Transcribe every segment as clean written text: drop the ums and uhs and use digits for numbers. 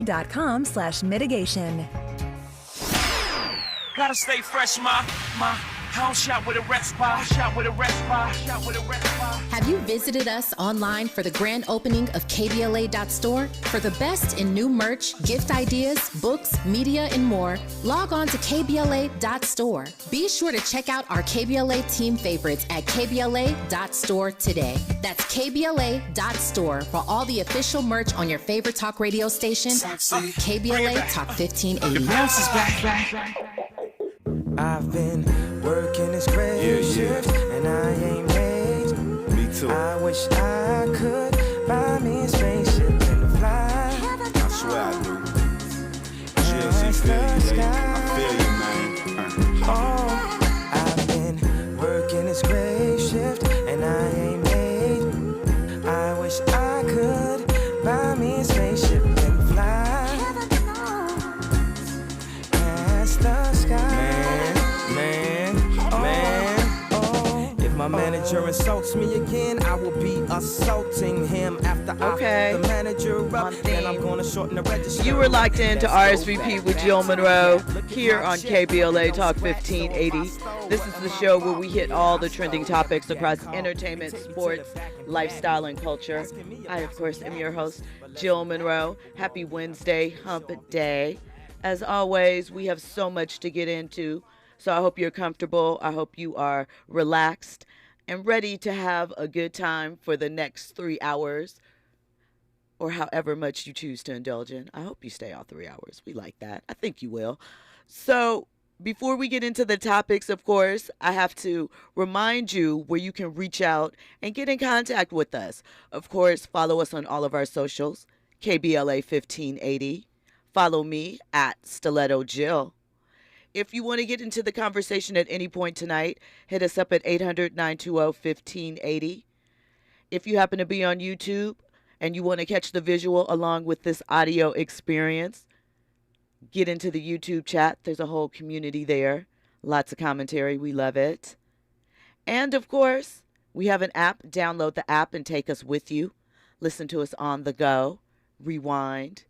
KBLA.com/mitigation. Gotta stay fresh, my house shot with a rest bar, shot with a rest bar, shot with a rest bar. Have you visited us online for the grand opening of KBLA.store? For the best in new merch, gift ideas, books, media, and more, log on to KBLA.store. Be sure to check out our KBLA team favorites at KBLA.store today. That's KBLA.store for all the official merch on your favorite talk radio station, KBLA Talk 1580. The bounce is back. I've been working this great shift and I ain't paid. Me too. I wish I could buy me a spaceship and fly. I swear I do. GLC feel you, I feel you, man. Oh, I've been working this great shift and I ain't paid. I wish I could buy me a spaceship and fly past the sky. My manager insults me again, I will be assaulting him after I the manager up, then I'm gonna shorten the register. You were locked into RSVP with Jill Munroe here on KBLA Talk 1580. This is the show where we hit all the trending topics across entertainment, sports, lifestyle, and culture. I, of course, am your host, Jill Munroe. Happy Wednesday, hump day. As always, we have so much to get into. So I hope you're comfortable. I hope you are relaxed and ready to have a good time for the next 3 hours or however much you choose to indulge in. I hope you stay all 3 hours. We like that. I think you will. So before we get into the topics, of course, I have to remind you where you can reach out and get in contact with us. Of course, follow us on all of our socials, KBLA 1580. Follow me at Stiletto Jill. If you want to get into the conversation at any point tonight, hit us up at 800-920-1580. If you happen to be on YouTube and you want to catch the visual along with this audio experience, get into the YouTube chat. There's a whole community there. Lots of commentary. We love it. And, of course, we have an app. Download the app and take us with you. Listen to us on the go. Rewind.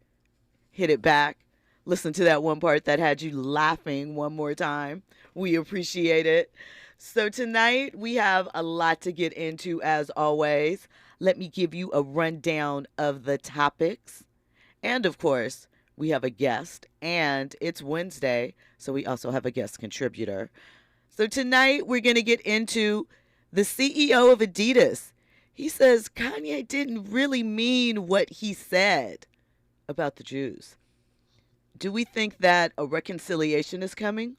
Hit it back. Listen to that one part that had you laughing one more time. We appreciate it. So tonight we have a lot to get into as always. Let me give you a rundown of the topics. And of course, we have a guest and it's Wednesday, so we also have a guest contributor. So tonight we're going to get into the CEO of Adidas. He says Kanye didn't really mean what he said about the Jews. Do we think that a reconciliation is coming?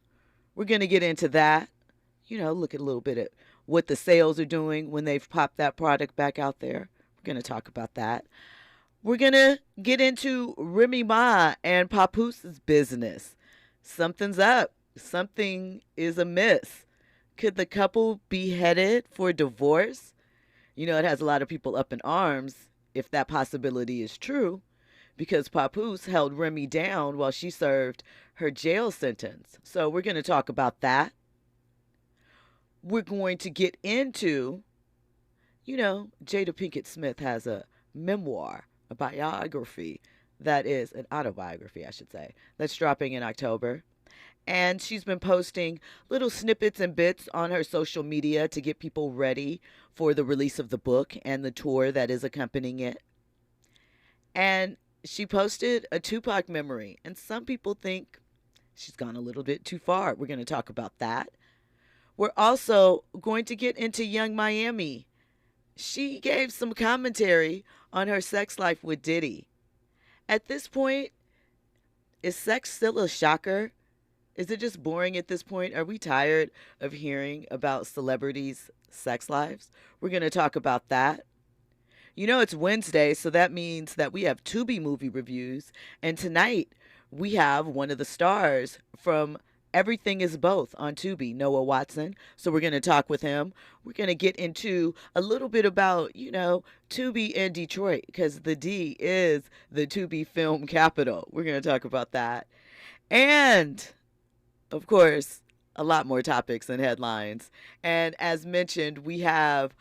We're going to get into that. You know, look at a little bit at what the sales are doing when they've popped that product back out there. We're going to talk about that. We're going to get into Remy Ma and Papoose' business. Something's up. Something is amiss. Could the couple be headed for divorce? You know, it has a lot of people up in arms if that possibility is true, because Papoose held Remy down while she served her jail sentence. So we're going to talk about that. We're going to get into, you know, Jada Pinkett Smith has a memoir, a biography, that is an autobiography, I should say, that's dropping in October. And she's been posting little snippets and bits on her social media to get people ready for the release of the book and the tour that is accompanying it. And she posted a Tupac memory, and some people think she's gone a little bit too far. We're going to talk about that. We're also going to get into Young Miami. She gave some commentary on her sex life with Diddy. At this point, is sex still a shocker? Is it just boring at this point? Are we tired of hearing about celebrities' sex lives? We're going to talk about that. You know, it's Wednesday, so that means that we have Tubi movie reviews. And tonight, we have one of the stars from Everything is Both on Tubi, Noah Watson. So we're going to talk with him. We're going to get into a little bit about, you know, Tubi and Detroit, because the D is the Tubi film capital. We're going to talk about that. And, of course, a lot more topics and headlines. And as mentioned, we have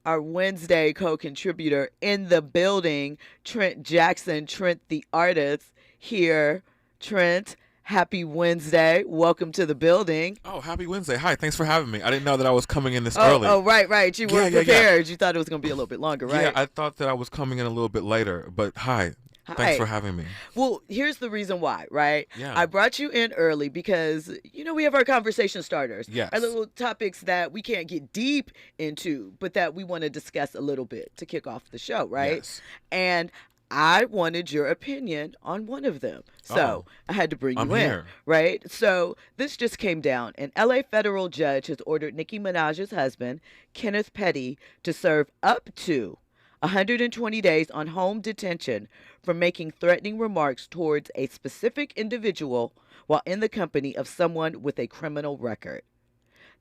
our Wednesday co-contributor in the building, Trent Jackson, Trent the Artist. here. Trent, happy Wednesday. Welcome to the building. Oh, happy Wednesday. Hi, thanks for having me. I didn't know that I was coming in this early. Oh, right. You weren't Yeah. prepared. You thought it was going to be a little bit longer, right? Yeah, I thought that I was coming in a little bit later, but hi. Thanks for having me. Well, here's the reason why, right? Yeah. I brought you in early because, we have our conversation starters. Yes. Our little topics that we can't get deep into, but that we want to discuss a little bit to kick off the show, right? Yes. And I wanted your opinion on one of them. So I had to bring you in, here. right? So this just came down. An LA federal judge has ordered Nicki Minaj's husband, Kenneth Petty, to serve up to 120 days on home detention for making threatening remarks towards a specific individual while in the company of someone with a criminal record.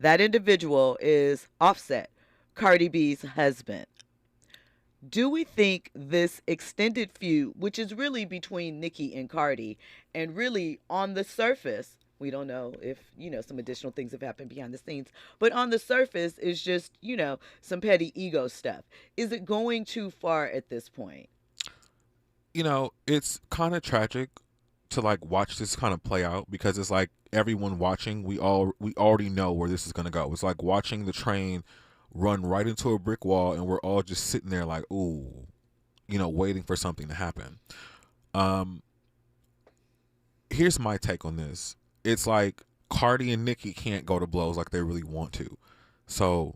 That individual is Offset, Cardi B's husband. Do we think this extended feud, which is really between Nicki and Cardi, and really on the surface, we don't know if, some additional things have happened behind the scenes, but on the surface is just, some petty ego stuff. Is it going too far at this point? It's kind of tragic to watch this kind of play out because it's like everyone watching, we already know where this is going to go. It's like watching the train run right into a brick wall and we're all just sitting there like, ooh, waiting for something to happen. Here's my take on this. It's like Cardi and Nicki can't go to blows like they really want to. So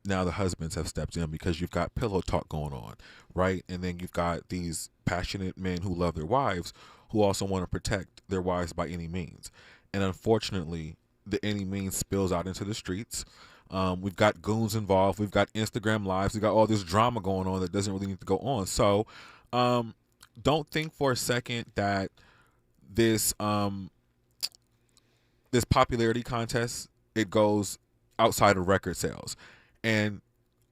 now the husbands have stepped in because you've got pillow talk going on, right? And then you've got these passionate men who love their wives who also want to protect their wives by any means. And unfortunately, the any means spills out into the streets. We've got goons involved. We've got Instagram lives. We've got all this drama going on that doesn't really need to go on. So don't think for a second that this popularity contest, it goes outside of record sales. And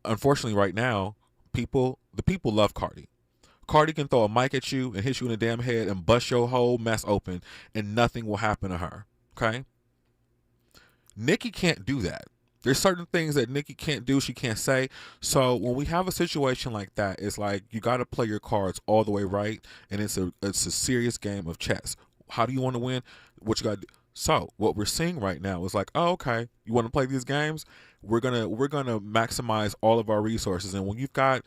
unfortunately right now, the people love Cardi. Cardi can throw a mic at you and hit you in the damn head and bust your whole mess open and nothing will happen to her. Okay? Nicki can't do that. There's certain things that Nicki can't do, she can't say. So when we have a situation like that, it's like you got to play your cards all the way right, and it's a serious game of chess. How do you want to win? What you got to do? So what we're seeing right now is like, oh, okay, you want to play these games? We're gonna maximize all of our resources, and when you've got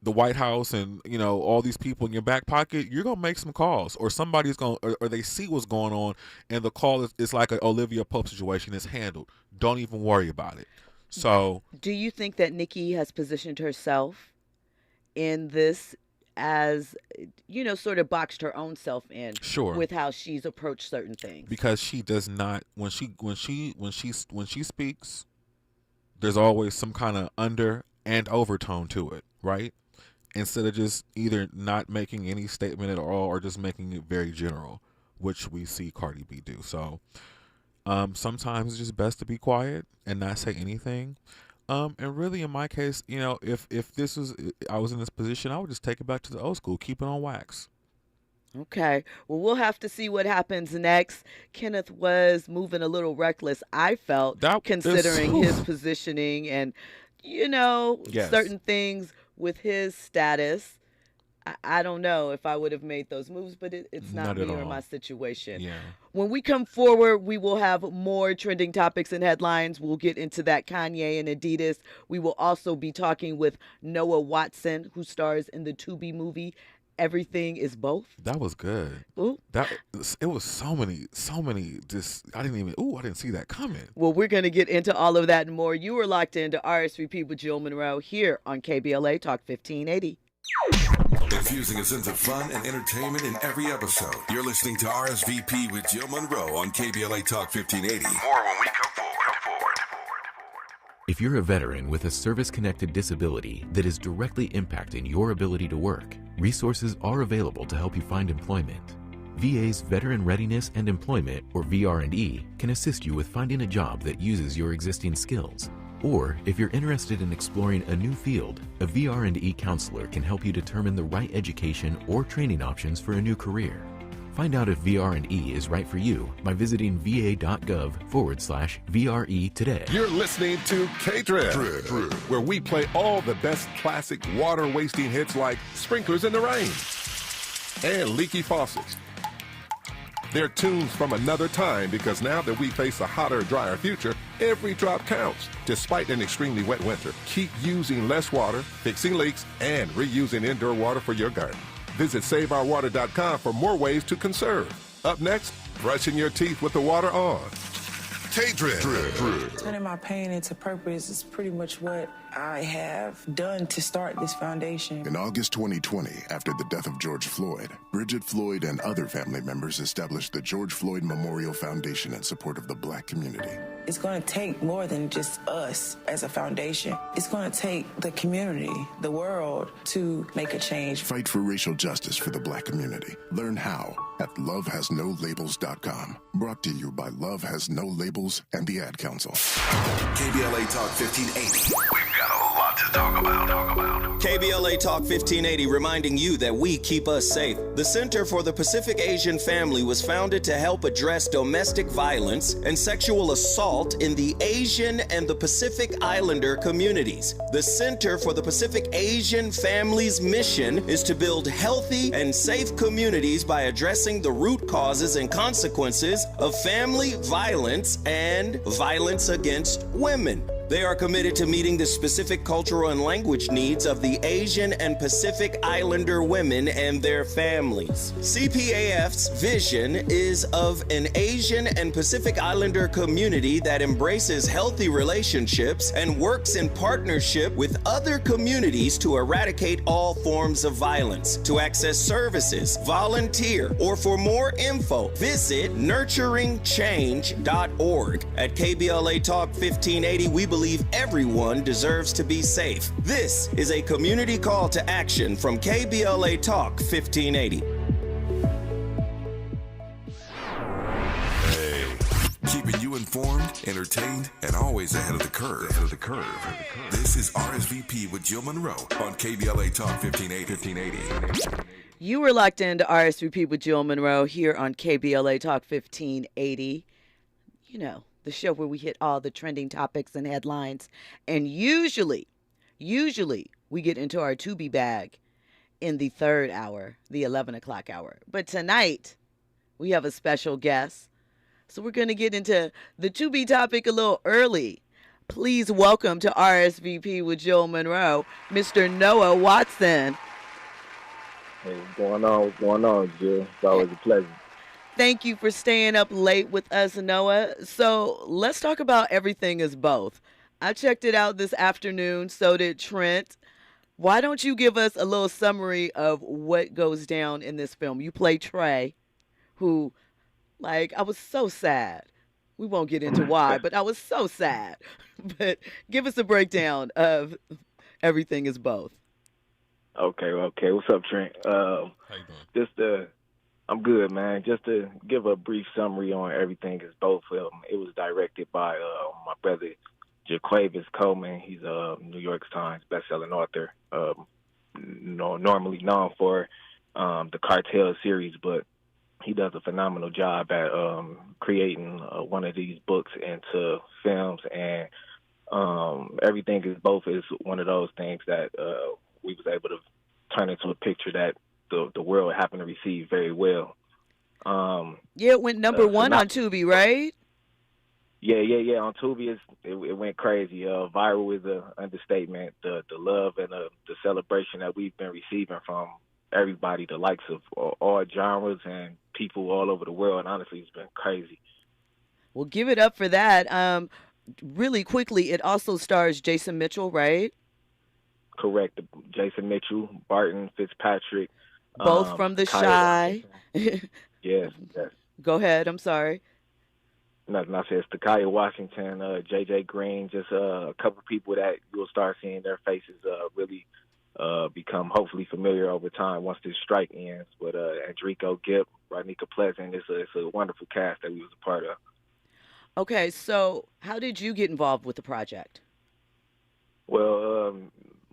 the White House and all these people in your back pocket, you're gonna make some calls, or somebody's gonna, or they see what's going on, and the call is like an Olivia Pope situation. It's handled. Don't even worry about it. So, do you think that Nicki has positioned herself in this as sort of boxed her own self in? Sure. With how she's approached certain things? Because she does not, when she speaks, there's always some kind of under and overtone to it, right? Instead of just either not making any statement at all or just making it very general, which we see Cardi B do. So sometimes it's just best to be quiet and not say anything. And really, in my case, if I was in this position, I would just take it back to the old school, keep it on wax. Okay. Well, we'll have to see what happens next. Kenneth was moving a little reckless, I felt, considering his positioning and, Yes. certain things with his status. I don't know if I would have made those moves, but it's not me or my situation. Yeah. When we come forward, we will have more trending topics and headlines. We'll get into that Kanye and Adidas. We will also be talking with Noah Watson, who stars in the Tubi movie Everything is Both. That was good. Ooh. It was so many just I didn't see that coming. Well, we're going to get into all of that and more. You are locked into RSVP with Jill Munroe here on KBLA Talk 1580. Infusing a sense of fun and entertainment in every episode. You're listening to RSVP with Jill Munroe on KBLA Talk 1580. More when we come forward. If you're a veteran with a service-connected disability that is directly impacting your ability to work, resources are available to help you find employment. VA's Veteran Readiness and Employment, or VR&E, can assist you with finding a job that uses your existing skills. Or, if you're interested in exploring a new field, a VR&E counselor can help you determine the right education or training options for a new career. Find out if VR&E is right for you by visiting va.gov/VRE today. You're listening to K-Drip, where we play all the best classic water-wasting hits like Sprinklers in the Rain and Leaky Faucets. They're tunes from another time because now that we face a hotter, drier future, every drop counts. Despite an extremely wet winter, keep using less water, fixing leaks, and reusing indoor water for your garden. Visit SaveOurWater.com for more ways to conserve. Up next, brushing your teeth with the water on. K-Drip. Turning my pain into purpose is pretty much what I have done to start this foundation. In August 2020, after the death of George Floyd, Bridget Floyd and other family members established the George Floyd Memorial Foundation in support of the Black community. It's going to take more than just us as a foundation. It's going to take the community, the world, to make a change. Fight for racial justice for the Black community. Learn how at lovehasnolabels.com. Brought to you by Love Has No Labels and the Ad Council. KBLA Talk 1580. We've got a lot to talk about. KBLA Talk 1580 reminding you that we keep us safe. The Center for the Pacific Asian Family was founded to help address domestic violence and sexual assault in the Asian and the Pacific Islander communities. The Center for the Pacific Asian Family's mission is to build healthy and safe communities by addressing the root causes and consequences of family violence and violence against women. They are committed to meeting the specific cultural and language needs of the Asian and Pacific Islander women and their families. CPAF's vision is of an Asian and Pacific Islander community that embraces healthy relationships and works in partnership with other communities to eradicate all forms of violence. To access services, volunteer, or for more info, visit nurturingchange.org. At KBLA Talk 1580, we believe everyone deserves to be safe. This is a community call to action from KBLA Talk 1580. Hey, keeping you informed, entertained, and always ahead of the curve. This is RSVP with Jill Munroe on KBLA Talk 1580. You were locked into RSVP with Jill Munroe here on KBLA Talk 1580. You know, the show where we hit all the trending topics and headlines. And usually we get into our Tubi bag in the third hour, the 11 o'clock hour. But tonight, we have a special guest. So we're going to get into the Tubi topic a little early. Please welcome to RSVP with Jill Munroe, Mr. Noah Watson. Hey, what's going on, Jill? It's always a pleasure. Thank you for staying up late with us, Noah. So let's talk about Everything Is Both. I checked it out this afternoon. So did Trent. Why don't you give us a little summary of what goes down in this film? You play Trey, who, I was so sad. We won't get into why, but I was so sad. But give us a breakdown of Everything Is Both. Okay. What's up, Trent? How you doing? I'm good, man. Just to give a brief summary on Everything Is Both. It was directed by my brother, Jaquavis Coleman. He's a New York Times bestselling author, normally known for the Cartel series, but he does a phenomenal job at creating one of these books into films. And Everything Is Both is one of those things that we was able to turn into a picture that the world happened to receive very well. It went number one on Tubi, right? Yeah. On Tubi, it went crazy. Viral is an understatement. The love and the celebration that we've been receiving from everybody, the likes of all genres and people all over the world. And honestly, it's been crazy. Well, give it up for that. Really quickly, it also stars Jason Mitchell, right? Correct. Jason Mitchell, Barton Fitzpatrick. Both from The Chi. Yes. Go ahead. I'm sorry. Nothing. I said it's Takaya Washington, J.J. Green, just a couple people that you'll start seeing their faces really become hopefully familiar over time once this strike ends. But Andrico Gipp, Rodnika Pleasant, it's a wonderful cast that we was a part of. Okay, so how did you get involved with the project? Well,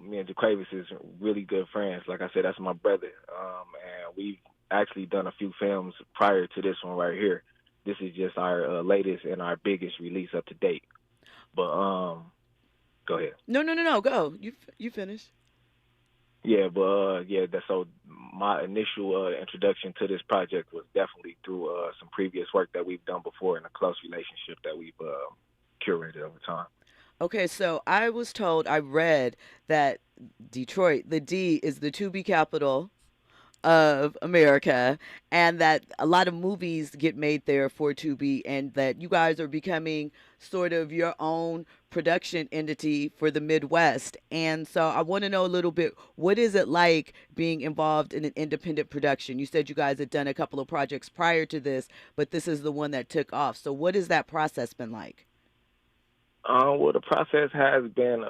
me and Jaquavis is really good friends. Like I said, that's my brother. And we've actually done a few films prior to this one right here. This is just our latest and our biggest release up to date. But go ahead. No. Go. You finish. Yeah, but so my initial introduction to this project was definitely through some previous work that we've done before and a close relationship that we've curated over time. Okay, so I was told, I read that Detroit, the D is the to be capital of America, and that a lot of movies get made there for Tubi, and that you guys are becoming sort of your own production entity for the Midwest. And so I want to know a little bit, what is it like being involved in an independent production? You said you guys had done a couple of projects prior to this, but this is the one that took off. So what has that process been like? Well, the process has been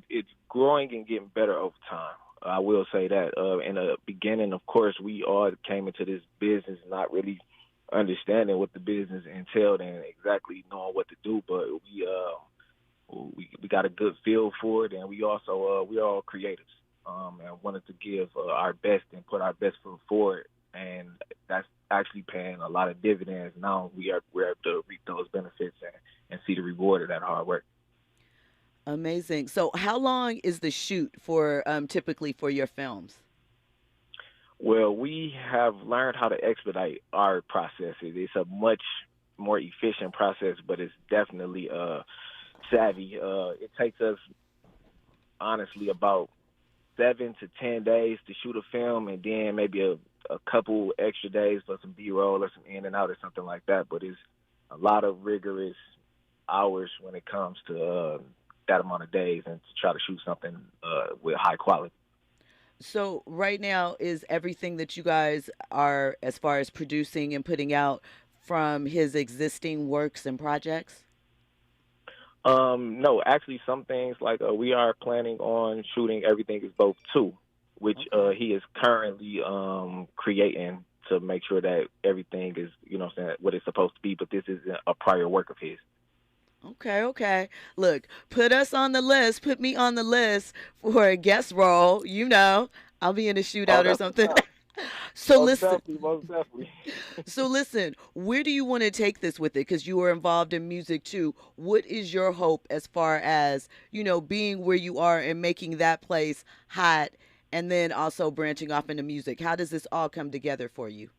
it's growing and getting better over time. I will say that. In the beginning, of course, we all came into this business not really understanding what the business entailed and exactly knowing what to do. But we got a good feel for it, and we also we're all creatives and wanted to give our best and put our best foot forward, and that's actually paying a lot of dividends. Now we're able to reap those benefits and see the reward of that hard work. Amazing. So how long is the shoot for typically for your films? Well, we have learned how to expedite our processes. It's a much more efficient process, but it's definitely savvy. It takes us, honestly, about 7 to 10 days to shoot a film, and then maybe a couple extra days for some B-roll or some in and out or something like that. But it's a lot of rigorous hours when it comes to that amount of days and to try to shoot something with high quality. So right now, is everything that you guys are, as far as producing and putting out, from his existing works and projects? No, actually, some things like we are planning on shooting Everything Is Both 2, which he is currently creating to make sure that everything is, what it's supposed to be. But this is a prior work of his. Okay. Look, put us on the list. Put me on the list for a guest role. I'll be in a shootout or something. So listen. Most definitely. So listen, where do you want to take this with it? Because you are involved in music too. What is your hope as far as, being where you are and making that place hot, and then also branching off into music? How does this all come together for you?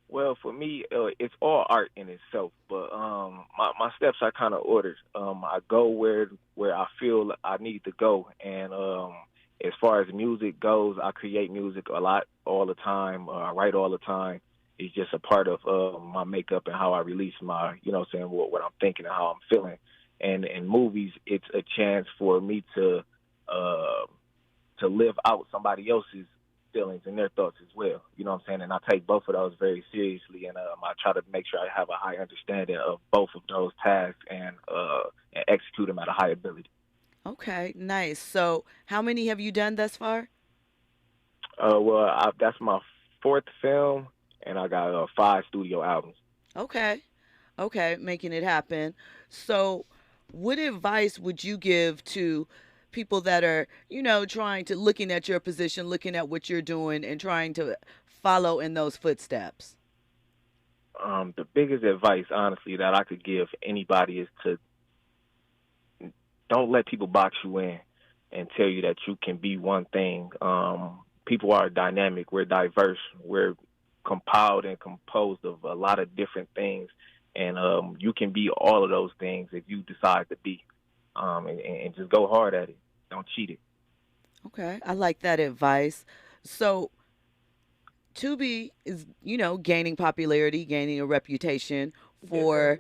Well, for me, it's all art in itself, but my steps are kind of ordered. I go where I feel I need to go, and as far as music goes, I create music a lot, all the time. I write all the time. It's just a part of my makeup and how I release my, what I'm thinking and how I'm feeling. And in movies, it's a chance for me to live out somebody else's feelings and their thoughts as well. You know what I'm saying? And I take both of those very seriously, and I try to make sure I have a high understanding of both of those tasks and execute them at a high ability. Okay, nice. So how many have you done thus far? Well, that's my 4th film, and I got 5 studio albums. Okay, making it happen. So what advice would you give to people that are, looking at your position, looking at what you're doing, and trying to follow in those footsteps? The biggest advice, honestly, that I could give anybody is to don't let people box you in and tell you that you can be one thing. People are dynamic. We're diverse. We're compiled and composed of a lot of different things, and you can be all of those things if you decide to be, and just go hard at it. Don't cheat it. Okay, I like that advice. So Tubi is, gaining popularity, gaining a reputation for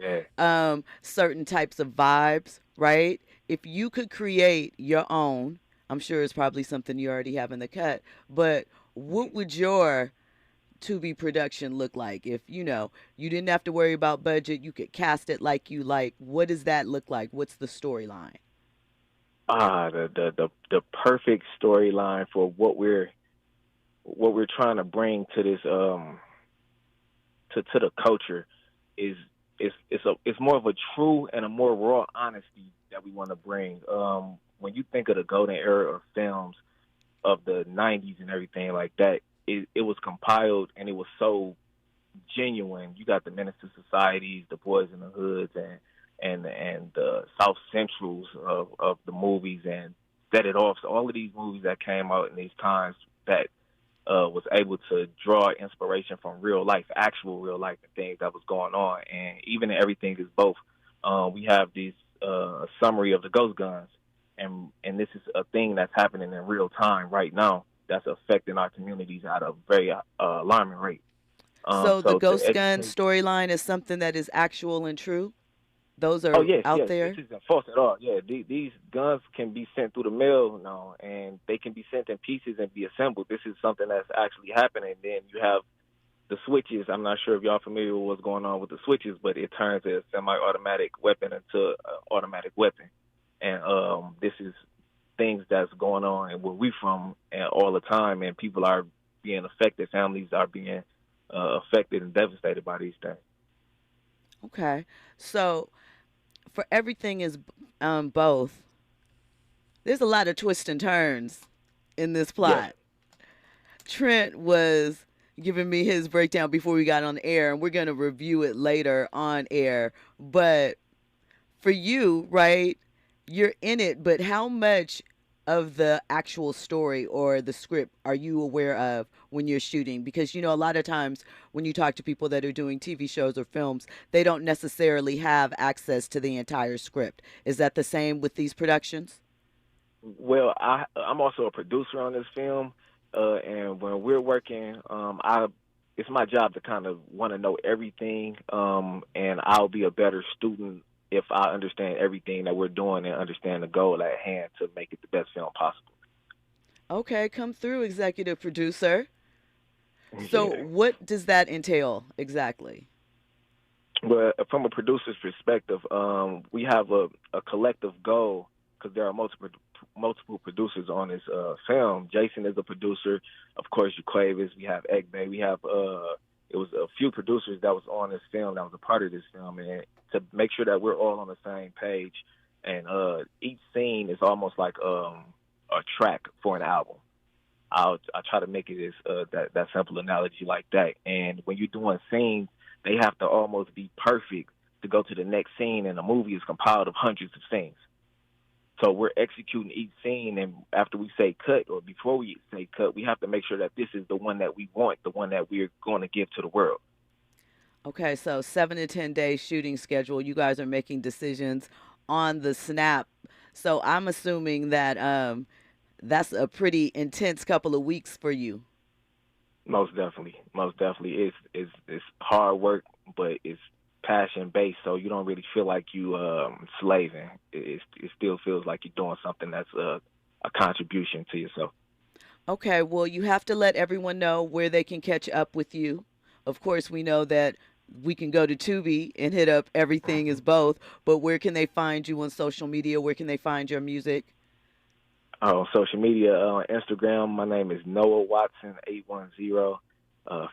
certain types of vibes, right? If you could create your own, I'm sure it's probably something you already have in the cut, but what would your Tubi production look like? If, you didn't have to worry about budget, you could cast it like you like. What does that look like? What's the storyline? The perfect storyline for what we're trying to bring to this to the culture is it's more of a true and a more raw honesty that we want to bring. When you think of the golden era of films of the 90s and everything like that, it was compiled and it was so genuine. You got the Minister Societies, the Boys in the Hoods, and the South Centrals of the movies, and set it off. So all of these movies that came out in these times that was able to draw inspiration from real life, actual real life, and things that was going on. And even in Everything Is Both, we have these summary of the ghost guns, and this is a thing that's happening in real time right now that's affecting our communities at a very alarming rate. So the ghost gun storyline is something that is actual and true? Those are out there? This isn't false at all. Yeah, these guns can be sent through the mail now, and they can be sent in pieces and be assembled. This is something that's actually happening. Then you have the switches. I'm not sure if y'all familiar with what's going on with the switches, but it turns a semi-automatic weapon into an automatic weapon. And this is things that's going on and where we from all the time, and people are being affected. Families are being affected and devastated by these things. Okay. So for Everything Is Both, there's a lot of twists and turns in this plot. Yeah. Trent was giving me his breakdown before we got on air, and we're going to review it later on air. But for you, right, you're in it, but how much of the actual story or the script are you aware of when you're shooting? Because, you know, a lot of times when you talk to people that are doing TV shows or films, they don't necessarily have access to the entire script. Is that the same with these productions? Well, I'm also a producer on this film, and when we're working, it's my job to kind of want to know everything, and I'll be a better student if I understand everything that we're doing and understand the goal at hand to make it the best film possible. Okay, come through, executive producer. So what does that entail exactly? Well, from a producer's perspective, we have a collective goal because there are multiple producers on this film. Jason is a producer. Of course, Jaquavis. We have Egbe. We have it was a few producers that was on this film that was a part of this film, and to make sure that we're all on the same page. And each scene is almost like a track for an album. I try to make it as that simple analogy like that. And when you're doing scenes, they have to almost be perfect to go to the next scene, and the movie is compiled of hundreds of scenes. So we're executing each scene, and after we say cut, or before we say cut, we have to make sure that this is the one that we want, the one that we're going to give to the world. Okay, so 7 to 10 day shooting schedule. You guys are making decisions on the snap. So I'm assuming that that's a pretty intense couple of weeks for you. Most definitely. It's hard work, but it's passion based, so you don't really feel like you slaving. It still feels like you're doing something that's a contribution to yourself. Okay, well, you have to let everyone know where they can catch up with you. Of course, we know that we can go to Tubi and hit up Everything Is Both, but where can they find you on social media? Where can they find your music? On social media, on Instagram, my name is Noah Watson 810.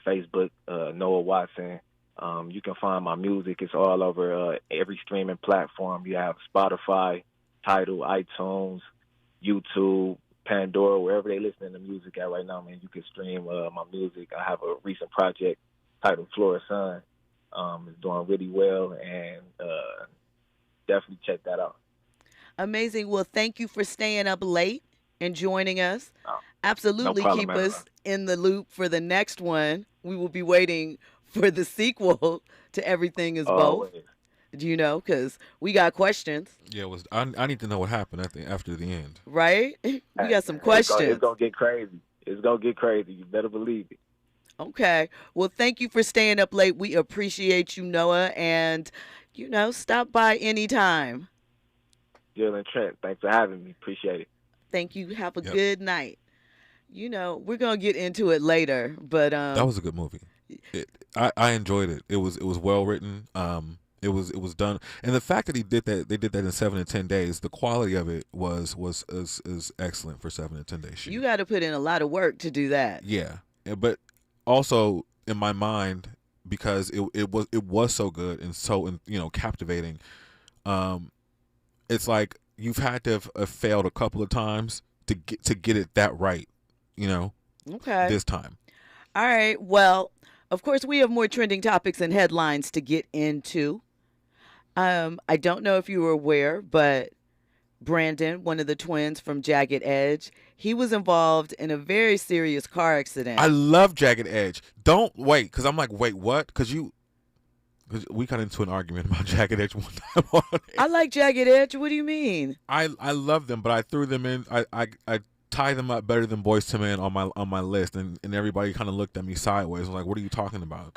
Facebook, Noah Watson. You can find my music. It's all over every streaming platform. You have Spotify, Tidal, iTunes, YouTube, Pandora, wherever they listening to music at right now, man. You can stream my music. I have a recent project titled Flora Sun. It's doing really well, and definitely check that out. Amazing. Well, thank you for staying up late and joining us. Absolutely, no problem, keep us in the loop for the next one. We will be waiting for the sequel to Everything Is Both. Do you know? Because we got questions. Yeah, I need to know what happened after the end. Right? We got some questions. It's going to get crazy. It's going to get crazy. You better believe it. Okay. Well, thank you for staying up late. We appreciate you, Noah. And, stop by anytime. Jill and Trent, thanks for having me. Appreciate it. Thank you. Have a good night. We're going to get into it later, but that was a good movie. I enjoyed it. It was well written. It was done, and the fact that they did that in 7 to 10 days, the quality of it was excellent for 7 to 10 days shoot. You got to put in a lot of work to do that. Yeah, but also in my mind, because it was so good and so captivating. It's like you've had to have failed a couple of times to get it that right. Okay. This time. All right. Well, of course, we have more trending topics and headlines to get into. I don't know if you were aware, but Brandon, one of the twins from Jagged Edge, he was involved in a very serious car accident. I love Jagged Edge. Don't wait, because I'm like, wait, what? Because we got into an argument about Jagged Edge one time on it. I like Jagged Edge. What do you mean? I love them, but I threw them in. I tie them up better than Boyz II Men on my list, and everybody kind of looked at me sideways. I was like, what are you talking about?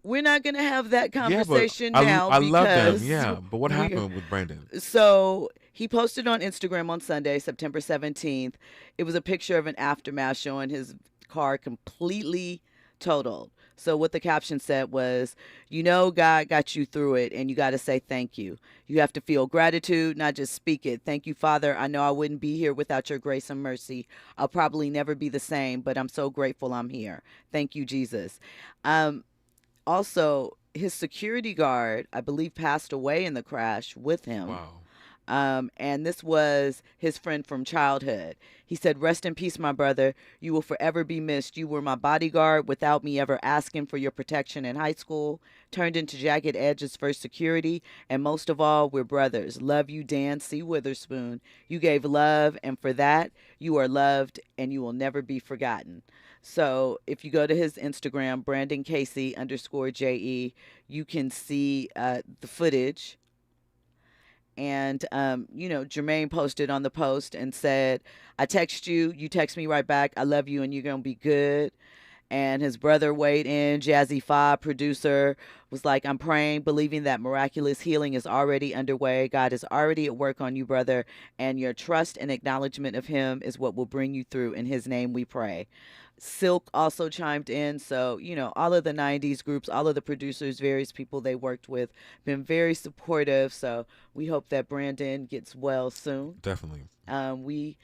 We're not going to have that conversation yeah, but now. I love them, yeah. But what happened with Brandon? So he posted on Instagram on Sunday, September 17th. It was a picture of an aftermath showing his car completely totaled. So what the caption said was, God got you through it, and you got to say thank you. You have to feel gratitude, not just speak it. Thank you, Father. I know I wouldn't be here without your grace and mercy. I'll probably never be the same, but I'm so grateful I'm here. Thank you, Jesus. Also, his security guard, I believe, passed away in the crash with him. Wow. And this was his friend from childhood. He said, rest in peace, my brother. You will forever be missed. You were my bodyguard without me ever asking for your protection in high school. Turned into Jagged Edge's first security. And most of all, we're brothers. Love you, Dan C. Witherspoon. You gave love, and for that, you are loved, and you will never be forgotten. So if you go to his Instagram, Brandon Casey _JE, you can see the footage. And, Jermaine posted on the post and said, I text you, you text me right back. I love you and you're going to be good. And his brother weighed in, Jazzy Fa, producer, was like, I'm praying, believing that miraculous healing is already underway. God is already at work on you, brother. And your trust and acknowledgement of him is what will bring you through. In his name we pray. Silk also chimed in. So, all of the 90s groups, all of the producers, various people they worked with, been very supportive. So we hope that Brandon gets well soon. Definitely. We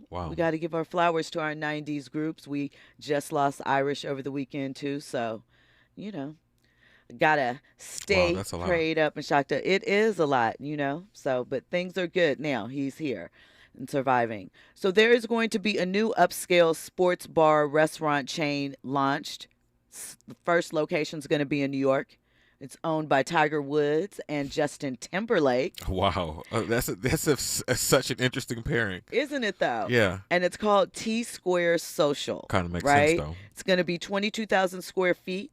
wow. We got to give our flowers to our 90s groups. We just lost Irish over the weekend too. So, gotta stay prayed up and shocked up. It is a lot, So, but things are good now. He's here and surviving. So there is going to be a new upscale sports bar restaurant chain launched. The first location is going to be in New York. It's owned by Tiger Woods and Justin Timberlake. Wow, that's such an interesting pairing, isn't it? Though, yeah. And it's called T Square Social. Kind of makes right? sense, though. It's going to be 22,000 square feet.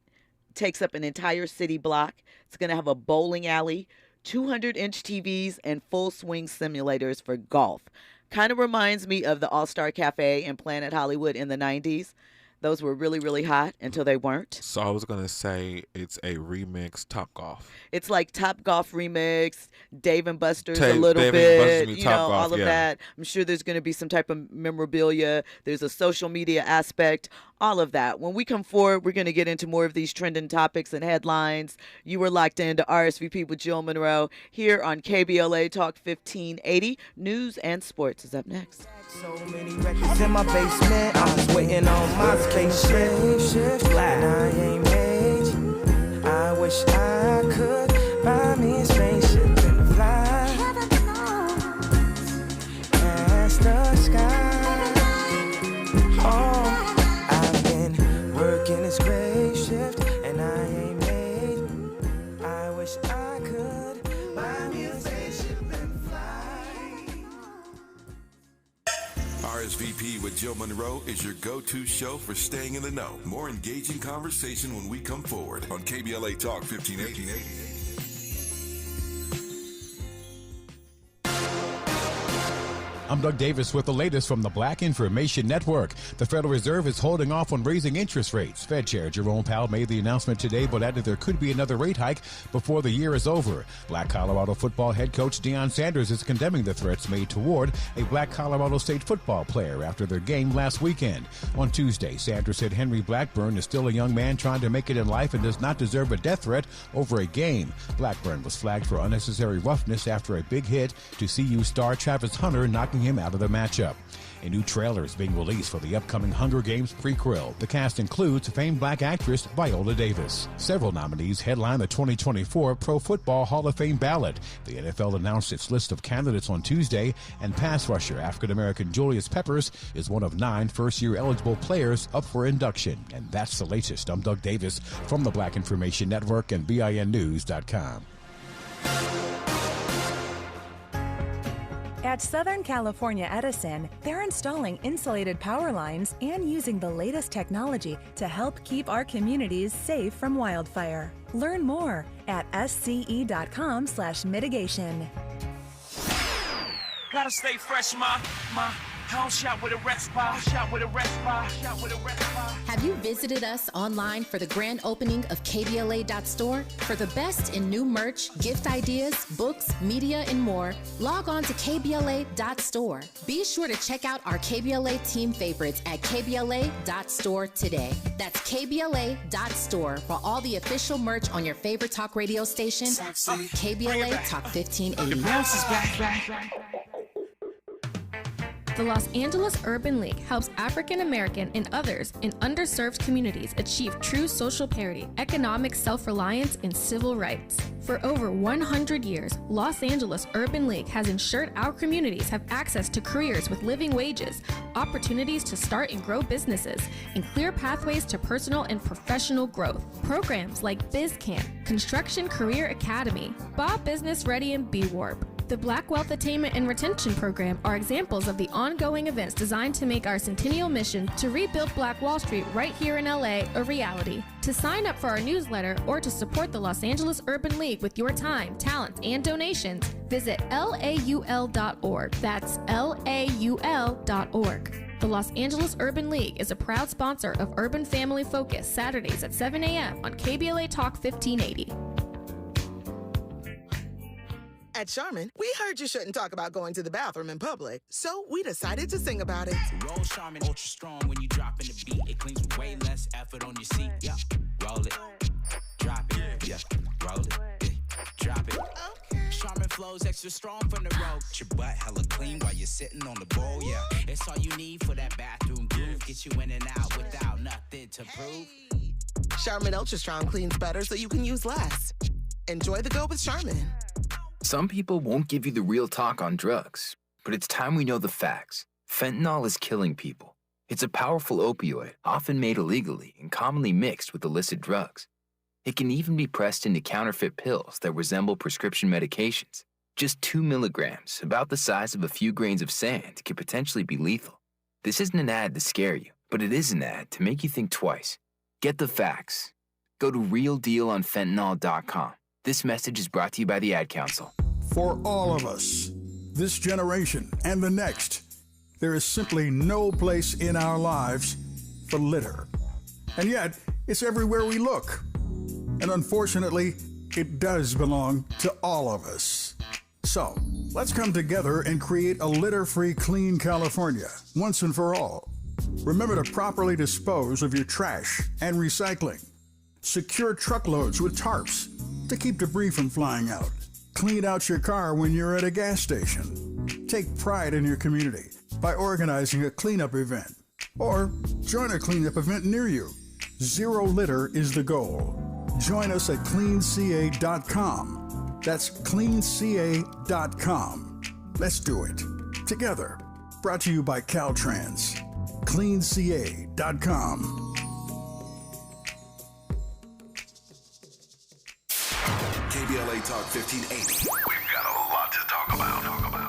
Takes up an entire city block. It's going to have a bowling alley, 200-inch TVs, and full swing simulators for golf. Kind of reminds me of the All-Star Cafe and Planet Hollywood in the 90s. Those were really, really hot until they weren't. So I was going to say it's a remix Top Golf. It's like Top Golf remix, Dave and Buster's a little bit, all of that. I'm sure there's going to be some type of memorabilia. There's a social media aspect, all of that. When we come forward, we're going to get into more of these trending topics and headlines. You were locked into RSVP with Jill Munroe here on KBLA Talk 1580. News and sports is up next. So many records in my basement. I was waiting on my spaceship. And I ain't made. I wish I could buy me a spaceship and fly past the sky. Oh, I've been working this great shift and I ain't made. I wish I could buy me a spaceship and fly. RSVP with Jill Munroe is your go-to show for staying in the know. More engaging conversation when we come forward on KBLA Talk 1580. I'm Doug Davis with the latest from the Black Information Network. The Federal Reserve is holding off on raising interest rates. Fed Chair Jerome Powell made the announcement today, but added there could be another rate hike before the year is over. Black Colorado football head coach Deion Sanders is condemning the threats made toward a black Colorado State football player after their game last weekend. On Tuesday, Sanders said Henry Blackburn is still a young man trying to make it in life and does not deserve a death threat over a game. Blackburn was flagged for unnecessary roughness after a big hit to CU star Travis Hunter, knocking him out of the matchup. A new trailer is being released for the upcoming Hunger Games prequel. The cast includes famed black actress Viola Davis. Several nominees headline the 2024 Pro Football Hall of Fame ballot. The NFL announced its list of candidates on Tuesday, and pass rusher African-American Julius Peppers is one of 9 first-year eligible players up for induction. And that's the latest. I'm Doug Davis from the Black Information Network and BINnews.com. At Southern California Edison, they're installing insulated power lines and using the latest technology to help keep our communities safe from wildfire. Learn more at sce.com/mitigation. Gotta stay fresh, my house shot with a rest bar, shot with a rest bar, shot with a rest bar. Have you visited us online for the grand opening of KBLA.store? For the best in new merch, gift ideas, books, media, and more, log on to KBLA.store. Be sure to check out our KBLA team favorites at KBLA.store today. That's KBLA.store for all the official merch on your favorite talk radio station, KBLA Talk 1580. The Los Angeles Urban League helps African American and others in underserved communities achieve true social parity, economic self-reliance, and civil rights. For over 100 years, Los Angeles Urban League has ensured our communities have access to careers with living wages, opportunities to start and grow businesses, and clear pathways to personal and professional growth. Programs like BizCamp, Construction Career Academy, Bob Business Ready, and B-Warp. The Black Wealth Attainment and Retention Program are examples of the ongoing events designed to make our centennial mission to rebuild Black Wall Street right here in LA a reality. To sign up for our newsletter or to support the Los Angeles Urban League with your time, talent, and donations, visit laul.org. That's laul.org. The Los Angeles Urban League is a proud sponsor of Urban Family Focus, Saturdays at 7 a.m. on KBLA Talk 1580. At Charmin, we heard you shouldn't talk about going to the bathroom in public, so we decided to sing about it. Roll Charmin ultra strong when you drop in the beat. It cleans with way less effort on your seat. Yeah, roll it, drop it. Yeah, roll it, drop it. Okay. Charmin flows extra strong from the road. Your butt hella clean while you're sitting on the bowl. Yeah, it's all you need for that bathroom groove. Get you in and out without nothing to prove. Charmin Ultra Strong cleans better so you can use less. Enjoy the go with Charmin. Some people won't give you the real talk on drugs, but it's time we know the facts. Fentanyl is killing people. It's a powerful opioid, often made illegally and commonly mixed with illicit drugs. It can even be pressed into counterfeit pills that resemble prescription medications. Just 2 milligrams, about the size of a few grains of sand, could potentially be lethal. This isn't an ad to scare you, but it is an ad to make you think twice. Get the facts. Go to realdealonfentanyl.com. This message is brought to you by the Ad Council. For all of us, this generation and the next, there is simply no place in our lives for litter. And yet, it's everywhere we look. And unfortunately, it does belong to all of us. So, let's come together and create a litter-free, clean California, once and for all. Remember to properly dispose of your trash and recycling. Secure truckloads with tarps to keep debris from flying out. Clean out your car when you're at a gas station. Take pride in your community by organizing a cleanup event or join a cleanup event near you. Zero litter is the goal. Join us at cleanca.com. That's cleanca.com. Let's do it together. Brought to you by Caltrans. cleanca.com. KBLA Talk 1580. We've got a lot to talk about.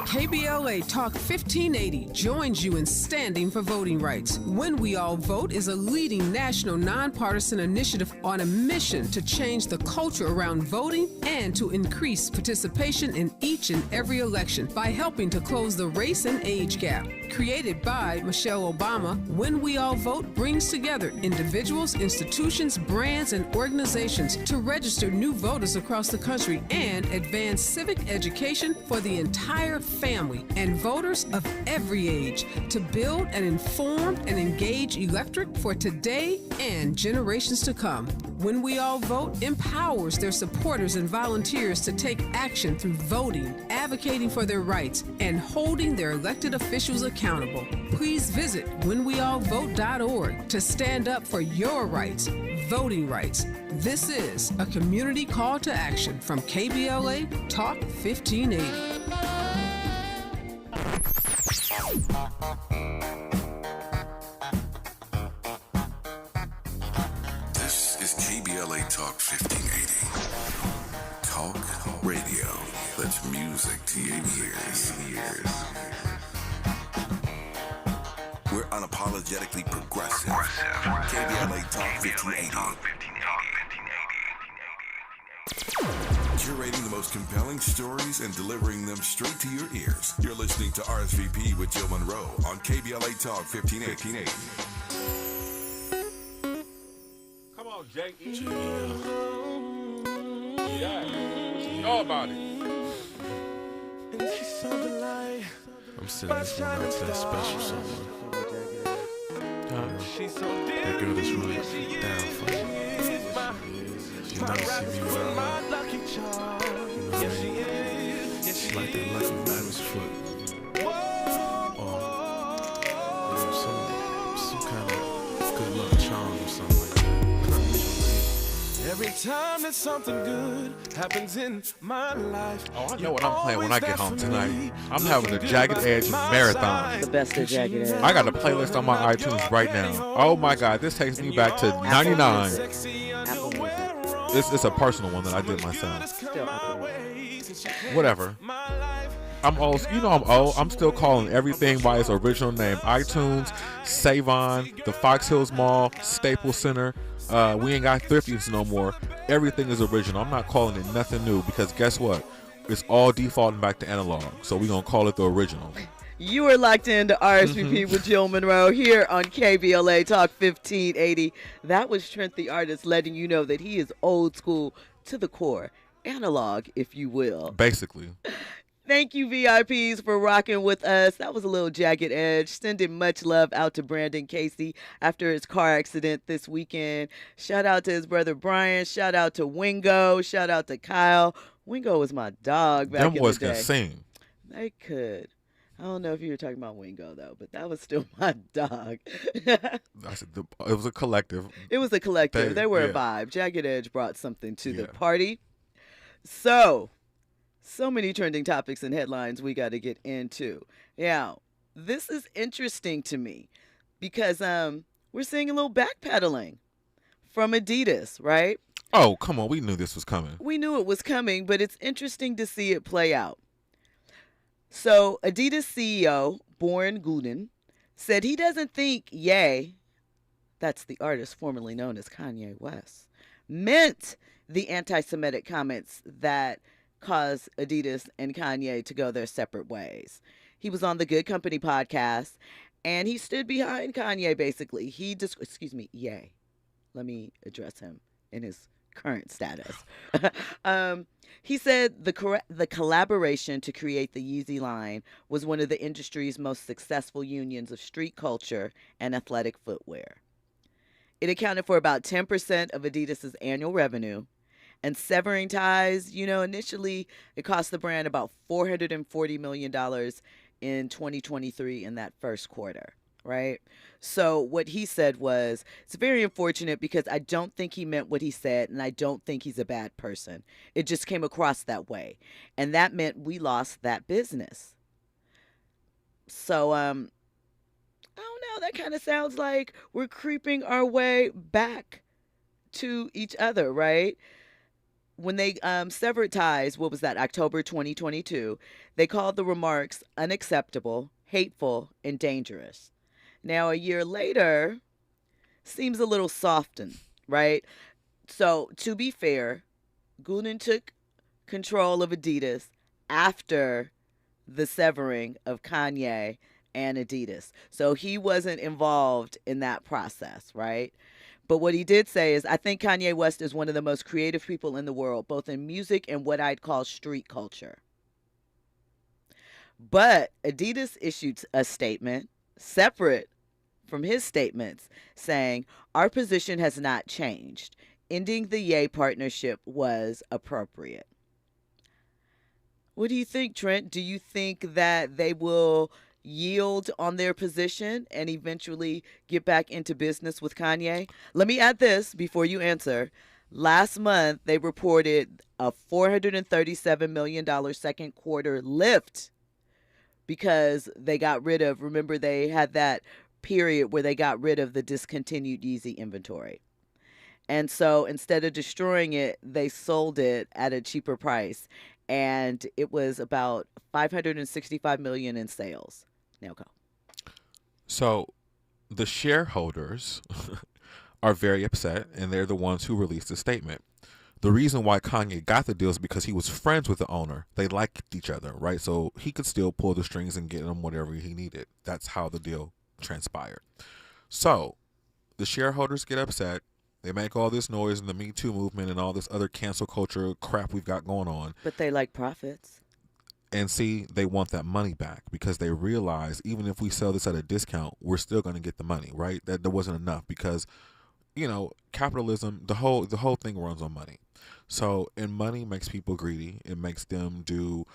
KBLA Talk 1580 joins you in standing for voting rights. When We All Vote is a leading national nonpartisan initiative on a mission to change the culture around voting and to increase participation in each and every election by helping to close the race and age gap. Created by Michelle Obama, When We All Vote brings together individuals, institutions, brands, and organizations to register new voters across the country and advance civic education for the entire family and voters of every age to build an informed and engaged electorate for today and generations to come. When We All Vote empowers their supporters and volunteers to take action through voting, advocating for their rights, and holding their elected officials accountable. Please visit whenweallvote.org to stand up for your rights, voting rights. This is a community call to action from KBLA Talk 1580. This is KBLA Talk 1580. Talk Radio. That's music to your ears. We're unapologetically progressive. KBLA Talk 1580. Curating the most compelling stories and delivering them straight to your ears. You're listening to RSVP with Jill Munroe on KBLA Talk 1580. Come on, J.E. Yeah. You know about it. I'm sending this one out to that special someone. That girl that's really down for you. She knows she be around. You know what I mean? She's like that lucky rabbit's foot. Or some kind of good luck charm or something like that. Every time that something good happens in my life. Oh, I know what I'm playing when I get home tonight. I'm having a Jagged Edge marathon. The best of Jagged Edge. I got a playlist on my iTunes right now. Oh my God, this takes me back to 99. It's a personal one that I did myself. Whatever. I'm old. You know I'm old. I'm still calling everything by its original name. iTunes, Savon, the Fox Hills Mall, Staples Center. We ain't got Thrifties no more. Everything is original. I'm not calling it nothing new because guess what? It's all defaulting back to analog. So we're going to call it the original. You are locked into RSVP with Jill Munroe here on KBLA Talk 1580. That was Trent the Artist letting you know that he is old school to the core. Analog, if you will. Basically. Thank you, VIPs, for rocking with us. That was a little Jagged Edge. Sending much love out to Brandon Casey after his car accident this weekend. Shout out to his brother Brian. Shout out to Wingo. Shout out to Kyle. Wingo was my dog back in the day. Them boys can sing. They could. I don't know if you were talking about Wingo, though, but that was still my dog. It was a collective. It was a collective. They were a vibe. Jagged Edge brought something to the party. So many trending topics and headlines we got to get into. Now, this is interesting to me because we're seeing a little backpedaling from Adidas, right? Oh, come on. We knew this was coming. We knew it was coming, but it's interesting to see it play out. So Adidas CEO, Bjorn Gulden, said he doesn't think Ye, that's the artist formerly known as Kanye West, meant the anti-Semitic comments that caused Adidas and Kanye to go their separate ways. He was on the Good Company podcast, and he stood behind Kanye, basically. Ye. Let me address him in his current status. He said the collaboration to create the Yeezy line was one of the industry's most successful unions of street culture and athletic footwear. It accounted for about 10% of Adidas's annual revenue. And severing ties, initially it cost the brand about $440 million in 2023 in that first quarter, right? So what he said was, it's very unfortunate because I don't think he meant what he said, and I don't think he's a bad person. It just came across that way. And that meant we lost that business. So, I don't know, that kind of sounds like we're creeping our way back to each other, right? When they severed ties, what was that, October 2022, they called the remarks unacceptable, hateful, and dangerous. Now, a year later, seems a little softened, right? So, to be fair, Gulden took control of Adidas after the severing of Kanye and Adidas. So, he wasn't involved in that process, right? But what he did say is, I think Kanye West is one of the most creative people in the world, both in music and what I'd call street culture. But Adidas issued a statement separate from his statements saying, our position has not changed. Ending the Ye partnership was appropriate. What do you think, Trent? Do you think that they will yield on their position and eventually get back into business with Kanye? Let me add this before you answer. Last month, they reported a $437 million second quarter lift because they got rid of, remember they had that period where they got rid of the discontinued Yeezy inventory. And so instead of destroying it, they sold it at a cheaper price. and it was about 565 million in sales. Now go. So the shareholders are very upset, and they're the ones who released the statement. The reason why Kanye got the deal is because he was friends with the owner. They liked each other, right? So he could still pull the strings and get him whatever he needed. That's how the deal transpired. So the shareholders get upset. They make all this noise in the Me Too movement and all this other cancel culture crap we've got going on. But they like profits. And see, they want that money back because they realize even if we sell this at a discount, we're still going to get the money, right? That there wasn't enough because, you know, capitalism, the whole thing runs on money. So, and money makes people greedy. It makes them do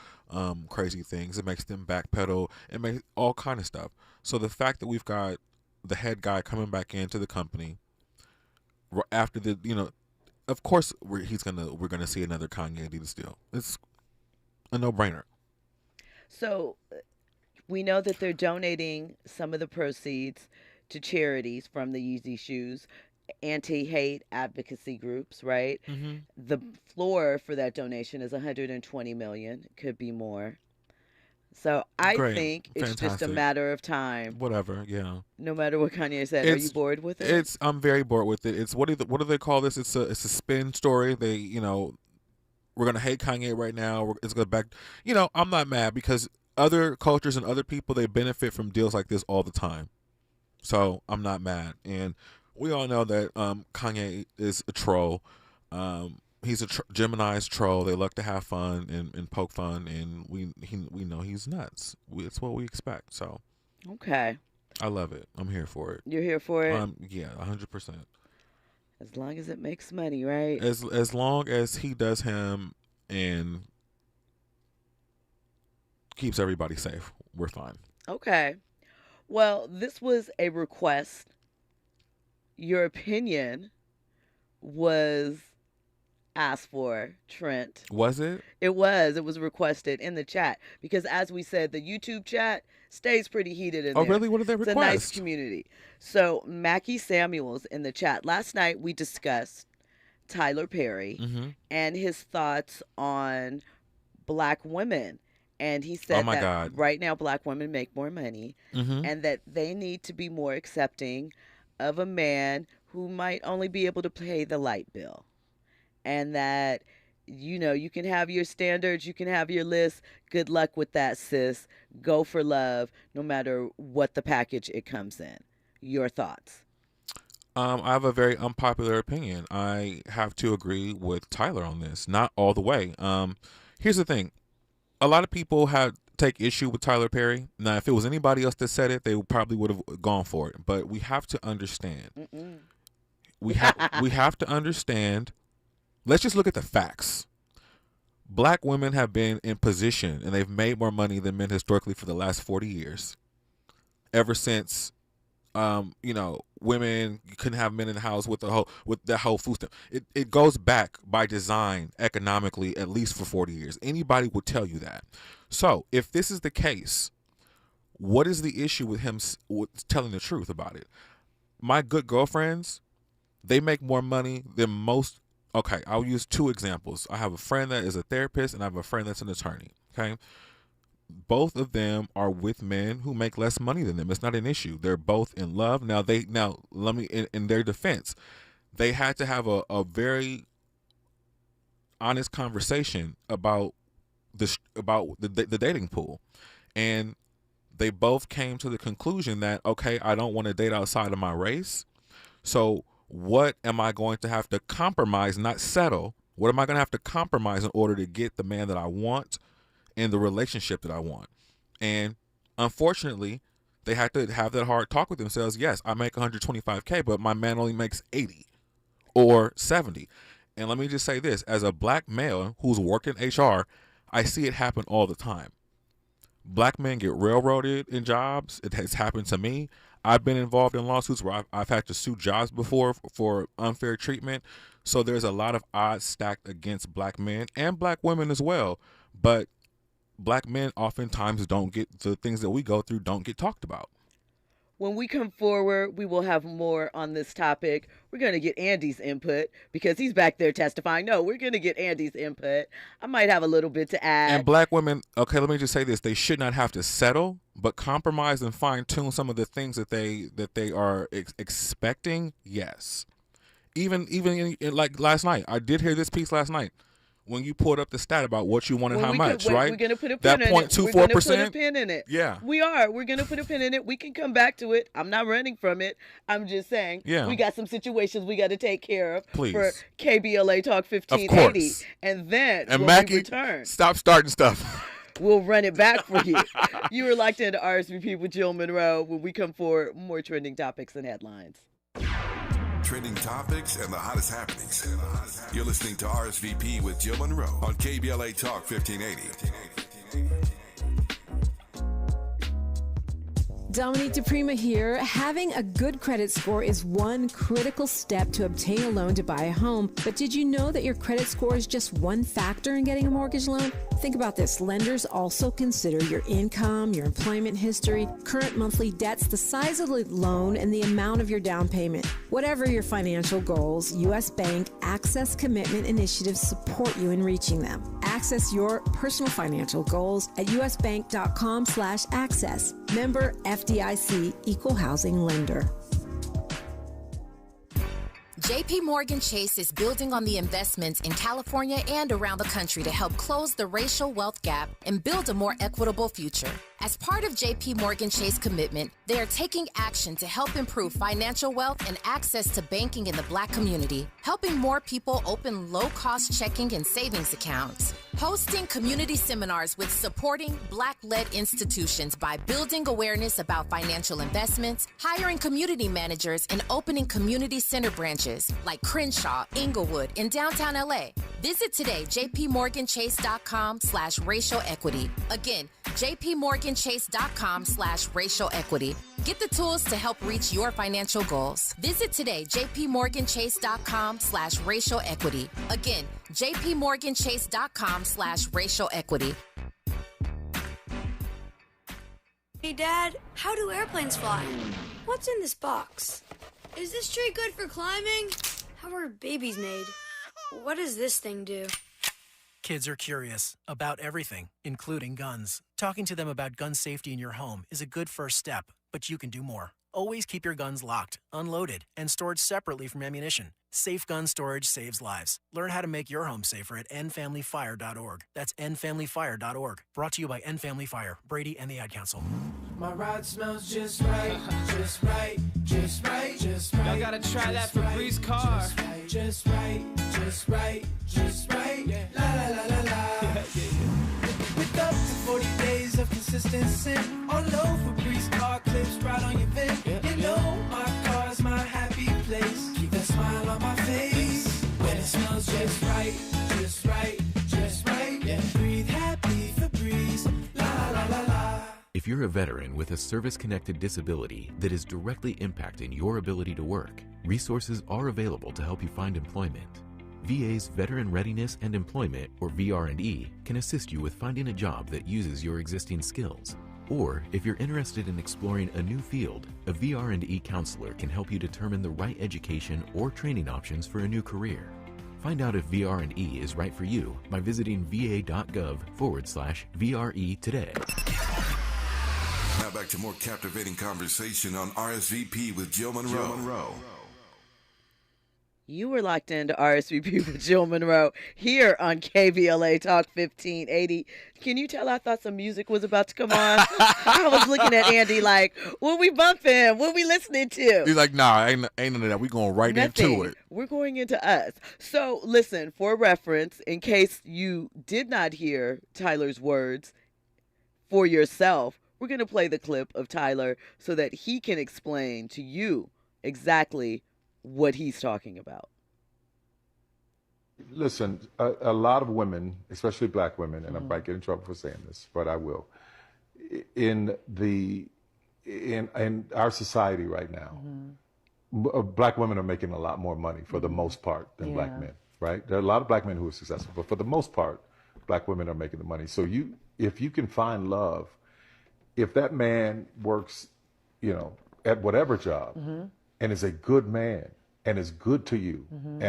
crazy things. It makes them backpedal. It makes all kind of stuff. So the fact that we've got the head guy coming back into the company after the, you know, of course we're gonna see another Kanye Adidas deal. It's a no-brainer. So we know that they're donating some of the proceeds to charities from the Yeezy shoes, anti-hate advocacy groups, right? Mm-hmm. The floor for that donation is 120 million. Could be more. So I think it's just a matter of time. Whatever, yeah. No matter what Kanye said, are you bored with it? I'm very bored with it. It's what do they call this? It's a spin story. They, you know, we're gonna hate Kanye right now. It's gonna back. You know, I'm not mad because other cultures and other people, they benefit from deals like this all the time. So I'm not mad. And we all know that Kanye is a troll. He's a Gemini's troll. They like to have fun and poke fun, and we know he's nuts. It's what we expect. So, okay, I love it. I'm here for it. You're here for it? Yeah, 100%. As long as it makes money, right? As long as he does him and keeps everybody safe, we're fine. Okay. Well, this was a request. Your opinion was asked for, Trent. Was it? It was. It was requested in the chat because, as we said, the YouTube chat stays pretty heated in there. Oh, really? What did they request? It's a nice community. So, Mackie Samuels in the chat. Last night, we discussed Tyler Perry and his thoughts on black women. And he said that right now, black women make more money and that they need to be more accepting of a man who might only be able to pay the light bill. And that, you know, you can have your standards, you can have your list. Good luck with that, sis. Go for love, no matter what the package it comes in. Your thoughts? I have a very unpopular opinion. I have to agree with Tyler on this. Not all the way. Here's the thing. A lot of people take issue with Tyler Perry. Now, if it was anybody else that said it, they probably would have gone for it. But we have to understand. We have to understand. Let's just look at the facts. Black women have been in position, and they've made more money than men historically for the last 40 years. Ever since, you know, women, you couldn't have men in the house with that whole food stamp. It goes back by design economically at least for 40 years. Anybody would tell you that. So if this is the case, what is the issue with him telling the truth about it? My good girlfriends, they make more money than most. Okay, I'll use two examples. I have a friend that is a therapist, and I have a friend that's an attorney. Okay, both of them are with men who make less money than them. It's not an issue. They're both in love. Now let me in their defense, they had to have a very honest conversation about the dating pool, and they both came to the conclusion that, okay, I don't want to date outside of my race, so what am I going to have to compromise, not settle? What am I going to have to compromise in order to get the man that I want in the relationship that I want? And unfortunately, they had to have that hard talk with themselves. Yes, I make $125K, but my man only makes 80 or 70. And let me just say this, as a black male who's working HR, I see it happen all the time. Black men get railroaded in jobs. It has happened to me. I've been involved in lawsuits where I've had to sue jobs before for unfair treatment. So there's a lot of odds stacked against black men and black women as well. But black men oftentimes don't get the things that we go through, don't get talked about. When we come forward, we will have more on this topic. We're going to get Andy's input because he's back there testifying. No, we're going to get Andy's input. I might have a little bit to add. And black women, okay, let me just say this. They should not have to settle, but compromise and fine-tune some of the things that they are expecting, yes. Even in, like last night. I did hear this piece last night. When you pulled up the stat about what you wanted, how much, right? We're going to put a pin in it. We're going to put a pin in it. Yeah. We are. We're going to put a pin in it. We can come back to it. I'm not running from it. I'm just saying we got some situations we got to take care of for KBLA Talk 1580. Of course. And then when Mackie, we return. Stop starting stuff. We'll run it back for you. You were locked into RSVP with Jill Munroe. When we come forward, more trending topics and headlines. Trending topics and the hottest happenings. You're listening to RSVP with Jill Munroe on KBLA Talk 1580. Dominique DePrima here. Having a good credit score is one critical step to obtain a loan to buy a home. But did you know that your credit score is just one factor in getting a mortgage loan? Think about this. Lenders also consider your income, your employment history, current monthly debts, the size of the loan, and the amount of your down payment. Whatever your financial goals, U.S. Bank Access Commitment Initiatives support you in reaching them. Access your personal financial goals at usbank.com/access. Member FDIC, Equal Housing Lender. JP Morgan Chase is building on the investments in California and around the country to help close the racial wealth gap and build a more equitable future. As part of JP Morgan Chase commitment, they are taking action to help improve financial wealth and access to banking in the Black community, helping more people open low-cost checking and savings accounts, hosting community seminars with supporting Black-led institutions by building awareness about financial investments, hiring community managers, and opening community center branches like Crenshaw, Inglewood, and downtown LA. Visit today, jpmorganchase.com/racial equity. Again, jpmorganchase.com/racial equity. Get the tools to help reach your financial goals. Visit today, jpmorganchase.com/racial equity. Again, jpmorganchase.com/racial equity. Hey, Dad, how do airplanes fly? What's in this box? Is this tree good for climbing? How are babies made? What does this thing do? Kids are curious about everything, including guns. Talking to them about gun safety in your home is a good first step, but you can do more. Always keep your guns locked, unloaded, and stored separately from ammunition. Safe gun storage saves lives. Learn how to make your home safer at endfamilyfire.org. That's endfamilyfire.org. Brought to you by End Family Fire, Brady, and the Ad Council. My ride smells just right, just right, just right, just right. Y'all gotta try that Febreze car. Just right, just right, just right, yeah. La la la la la. With up to 40 days of consistency, on low Febreze car clips right on your vent. You know my car's my happy place. Keep that smile on my face when it smells just right, just right, just right. Yeah. Breathe happy Febreze. La la la la. If you're a veteran with a service-connected disability that is directly impacting your ability to work, resources are available to help you find employment. VA's Veteran Readiness and Employment, or VR&E, can assist you with finding a job that uses your existing skills. Or, if you're interested in exploring a new field, a VR&E counselor can help you determine the right education or training options for a new career. Find out if VR&E is right for you by visiting va.gov/VRE today. Now back to more captivating conversation on RSVP with Jill Munroe. You were locked into RSVP with Jill Munroe here on KBLA Talk 1580. Can you tell I thought some music was about to come on? I was looking at Andy like, what we bumping? What we listening to? He's like, nah, ain't none of that. We going right into it. We're going into us. So listen, for reference, in case you did not hear Tyler's words for yourself, we're going to play the clip of Tyler so that he can explain to you exactly what he's talking about. Listen, a lot of women, especially black women, and I might get in trouble for saying this, but I will. In our society right now, black women are making a lot more money for the most part than black men, right? There are a lot of black men who are successful, but for the most part, black women are making the money. So if you can find love, if that man works, at whatever job Mm-hmm. and is a good man and is good to you Mhm.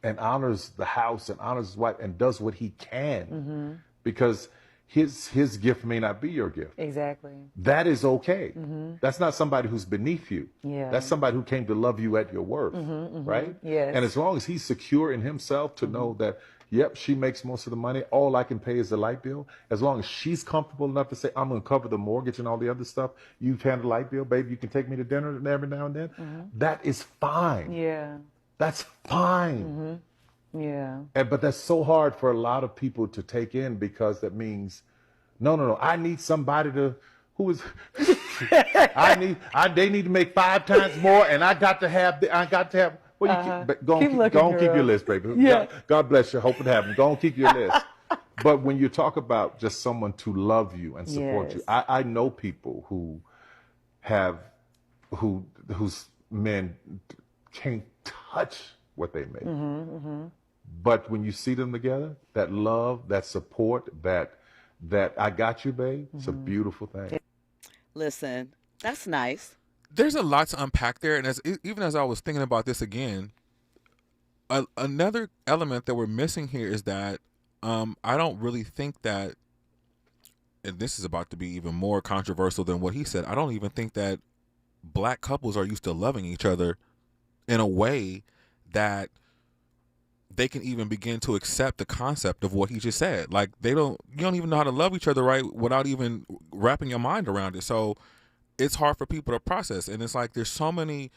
and honors the house and honors his wife and does what he can Mm-hmm. because his gift may not be your gift. Exactly. That is okay. Mhm. That's not somebody who's beneath you. Yeah. That's somebody who came to love you at your worth, Mhm, mhm. right? Yes. And as long as he's secure in himself to know that, yep, she makes most of the money, all I can pay is the light bill. As long as she's comfortable enough to say, I'm going to cover the mortgage and all the other stuff, you've handled the light bill, baby, you can take me to dinner every now and then. Mhm. That is fine. Yeah. That's fine. Mm-hmm. Yeah. But that's so hard for a lot of people to take in because that means, no, I need somebody to, who is, they need to make 5 times more and I got to have, well, you go on, keep your list, baby. Yeah. God bless you. Hope it happens. Go on, keep your list. But when you talk about just someone to love you and support you, I know people who whose men can't touch what they make. Mm-hmm, mm-hmm. But when you see them together, that love, that support, that I got you, babe, it's a beautiful thing. Listen, that's nice. There's a lot to unpack there, and even as I was thinking about this again, another element that we're missing here is that I don't really think that, and this is about to be even more controversial than what he said, I don't even think that black couples are used to loving each other in a way that they can even begin to accept the concept of what he just said. Like you don't even know how to love each other right without even wrapping your mind around it. So it's hard for people to process. And it's like there's so many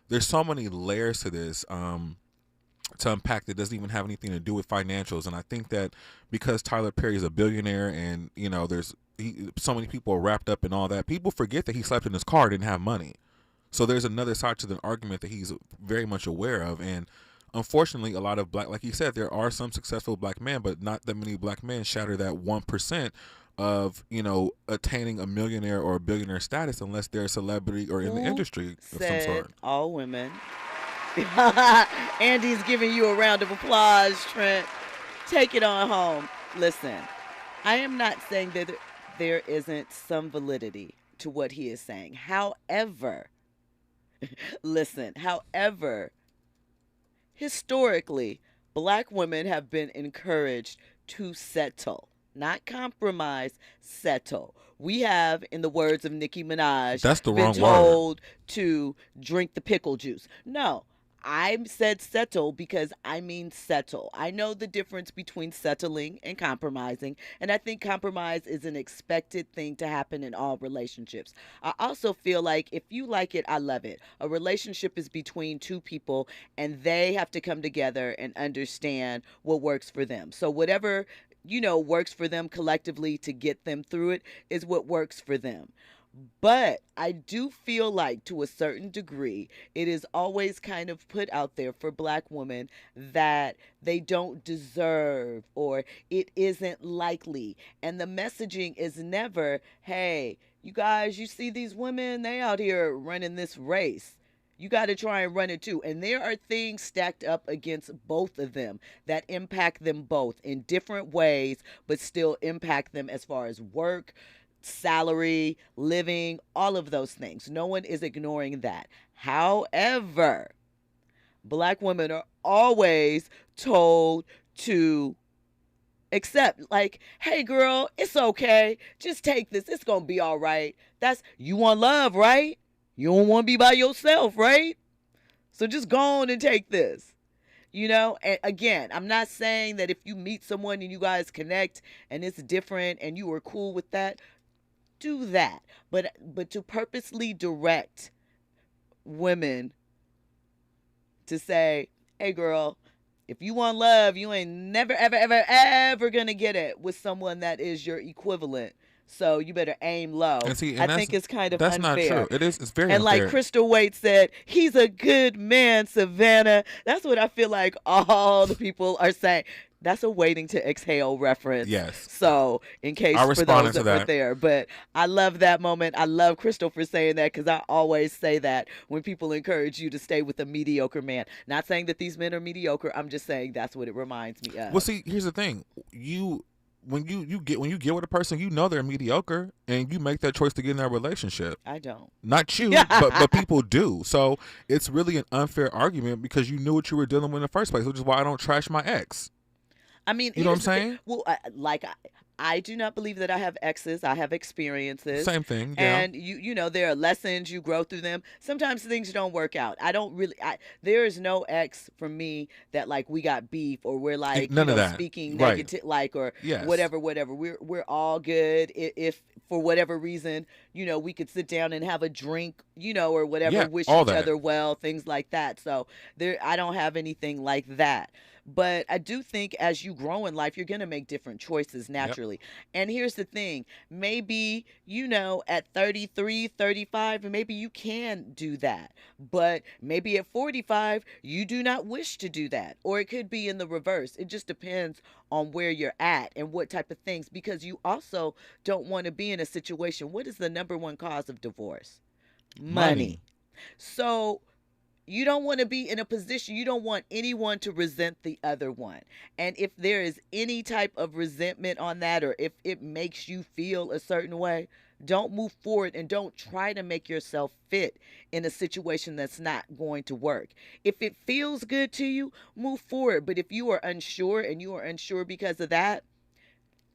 layers to this to unpack that doesn't even have anything to do with financials. And I think that because Tyler Perry is a billionaire and so many people are wrapped up in all that, people forget that he slept in his car, didn't have money. So there's another side to the argument that he's very much aware of. And unfortunately, a lot of like he said, there are some successful black men, but not that many black men shatter that 1% of, attaining a millionaire or a billionaire status unless they're a celebrity or in the industry of some sort. All women. Andy's giving you a round of applause, Trent. Take it on home. Listen, I am not saying that there isn't some validity to what he is saying. However, historically, black women have been encouraged to settle, not compromise, settle. We have, in the words of Nicki Minaj, That's the been wrong told to drink the pickle juice. No, I said settle because I mean settle. I know the difference between settling and compromising, and I think compromise is an expected thing to happen in all relationships. I also feel like if you like it, I love it. A relationship is between two people, and they have to come together and understand what works for them. So whatever works for them collectively to get them through it is what works for them. But I do feel like to a certain degree, it is always kind of put out there for black women that they don't deserve or it isn't likely. And the messaging is never, hey, you guys, you see these women, they out here running this race. You got to try and run it too. And there are things stacked up against both of them that impact them both in different ways, but still impact them as far as work, salary, living, all of those things. No one is ignoring that. However, black women are always told to accept, like, hey girl, it's okay. Just take this. It's going to be all right. You want love, right? You don't want to be by yourself, right? So just go on and take this. And again, I'm not saying that if you meet someone and you guys connect and it's different and you are cool with that, do that. But to purposely direct women to say, hey girl, if you want love, you ain't never, ever, ever, ever gonna get it with someone that is your equivalent. So you better aim low. And see, I think it's kind of that's unfair. Not true. It is. It's very and unfair. like Crystal Waite said, he's a good man, Savannah. That's what I feel like all the people are saying. That's a Waiting to Exhale reference. Yes. So in case for those that were there. But I love that moment. I love Crystal for saying that because I always say that when people encourage you to stay with a mediocre man. Not saying that these men are mediocre. I'm just saying that's what it reminds me of. Well, see, here's the thing. when you get with a person, you know they're mediocre, and you make that choice to get in that relationship. I don't. Not you, but people do. So it's really an unfair argument because you knew what you were dealing with in the first place, which is why I don't trash my ex. I mean, you know what I'm saying? Well, I do not believe that I have exes. I have experiences. Same thing, yeah. And you know, there are lessons, you grow through them. Sometimes things don't work out. There is no ex for me that like we got beef or we're like none of that. Speaking Right. negative, like, or Yes. whatever. We're all good. If for whatever reason, you know, we could sit down and have a drink, you know, or whatever, Yeah, wish all each that. other well, things like that. So I don't have anything like that. But I do think as you grow in life, you're going to make different choices naturally. And here's the thing. Maybe, you know, at 33, 35, maybe you can do that. But maybe at 45, you do not wish to do that. Or it could be in the reverse. It just depends on where you're at and what type of things. Because you also don't want to be in a situation. What is the number one cause of divorce? Money. So you don't want to be in a position, you don't want anyone to resent the other one. And if there is any type of resentment on that, or if it makes you feel a certain way, don't move forward and don't try to make yourself fit in a situation that's not going to work. If it feels good to you, move forward. But if you are unsure and you are unsure because of that,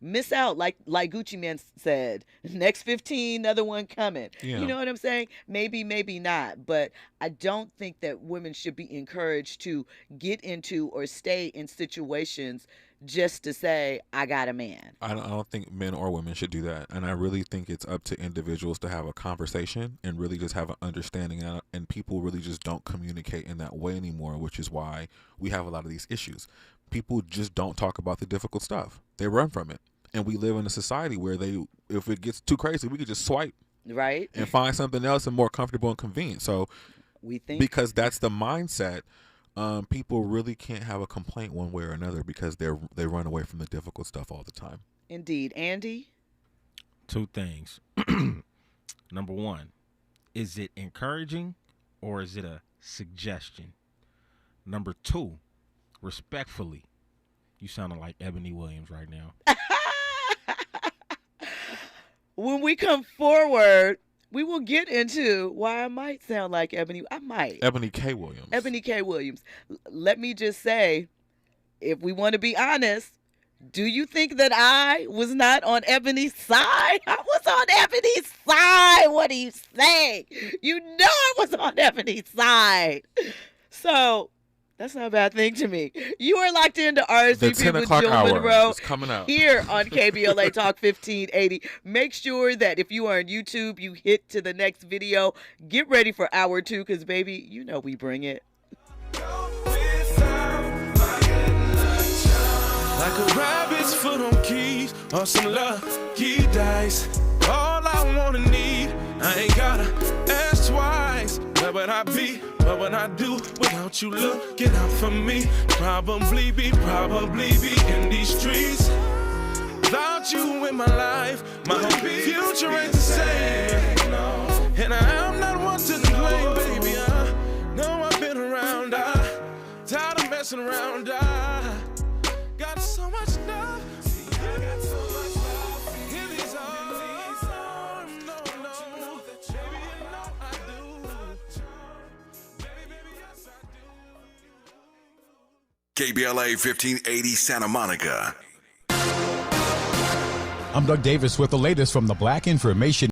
miss out, like Gucci Man said, next 15, another one coming. Yeah. You know what I'm saying? Maybe not. But I don't think that women should be encouraged to get into or stay in situations just to say, I got a man. I don't think men or women should do that. And I really think it's up to individuals to have a conversation and really just have an understanding. And people really just don't communicate in that way anymore, which is why we have a lot of these issues. People just don't talk about the difficult stuff. They run from it. And we live in a society where if it gets too crazy, we could just swipe. Right. And find something else and more comfortable and convenient. So we think because that's the mindset, people really can't have a complaint one way or another because they run away from the difficult stuff all the time. Indeed. Andy? Two things. Number one, is it encouraging or is it a suggestion? Number two, respectfully, you sounding like Ebony Williams right now. When we come forward, we will get into why I might sound like Ebony. I might. Ebony K. Williams. Ebony K. Williams. Let me just say, if we want to be honest, do you think that I was not on Ebony's side? I was on Ebony's side. What are you saying? You know I was on Ebony's side. So that's not a bad thing to me. You are locked into RSVP with Jill Munroe is coming out here on KBLA Talk 1580. Make sure that if you are on YouTube, you hit to the next video. Get ready for hour 2 because, baby, you know we bring it. Like a rabbit's foot on keys or some lucky dice. All I wanna need, I ain't gotta ask twice. Where would I be? What would I do without you looking out for me? Probably be in these streets. Without you in my life, my whole future ain't the same. And I'm not one to complain, baby. I know I've been around. Tired of messing around. Got so much love. I got so much love in these arms. No. Baby, you know I do. Baby, yes I do. KBLA 1580 Santa Monica. I'm Doug Davis with the latest from the Black Information